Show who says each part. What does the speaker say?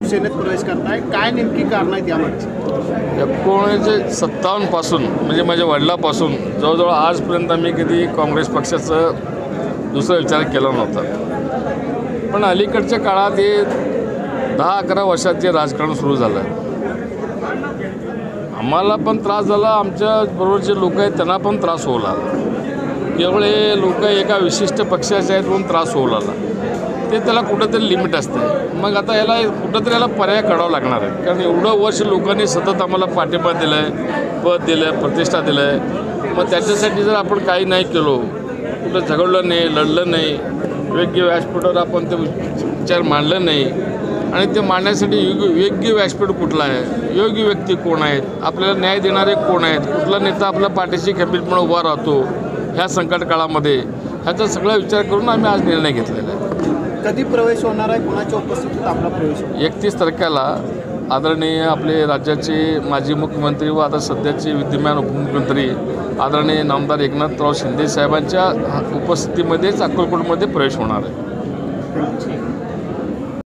Speaker 1: सेनेत प्रवेश करताय, काय नेमकी कारण आहेत यामागची?
Speaker 2: 1957 पासून म्हणजे माझ्या वडिलापासून जवळजवळ आजपर्यंत आम्ही कधी काँग्रेस पक्षाचा दुसरा विचार केला नव्हता. पण अलीकडच्या काळात हे 10-11 वर्षात जे राजकारण सुरू झालं आहे, आम्हाला पण त्रास झाला, आमच्या बरोबर जे लोक आहेत त्यांना पण त्रास होऊ लागला. केवळ हे लोक एका विशिष्ट पक्षाचे आहेत म्हणून त्रास होऊ लागला, ते त्याला कुठंतरी लिमिट असते. मग आता याला पर्याय काढावा लागणार आहे. कारण एवढं वर्ष लोकांनी सतत आम्हाला पाठिंबा दिला आहे, पद दिलं आहे, प्रतिष्ठा दिलं आहे. मग त्याच्यासाठी जर आपण काही नाही केलो, कुठं झगडलं नाही, लढलं नाही, योग्य व्यासपीठावर आपण ते विचार मांडलं नाही, आणि ते मांडण्यासाठी योग्य व्यासपीठ कुठलं आहे, योग्य व्यक्ती कोण आहेत, आपल्याला न्याय देणारे कोण आहेत, कुठला नेता आपल्या पाठीशी खंबीरपणे उभा राहतो ह्या संकट काळामध्ये, ह्याचा सगळा विचार करून आम्ही आज निर्णय घेतलेला आहे.
Speaker 1: कधी प्रवेश होणार आहे, कोणाच्या उपस्थितीत आपला प्रवेश होणार?
Speaker 2: 31 तारखेला आदरणीय आपले राज्याचे माजी मुख्यमंत्री व आता सध्याचे विद्यमान उपमुख्यमंत्री आदरणीय नामदार एकनाथराव शिंदे साहेबांच्या उपस्थितीमध्येच अक्कलकोटमध्ये प्रवेश होणार आहे.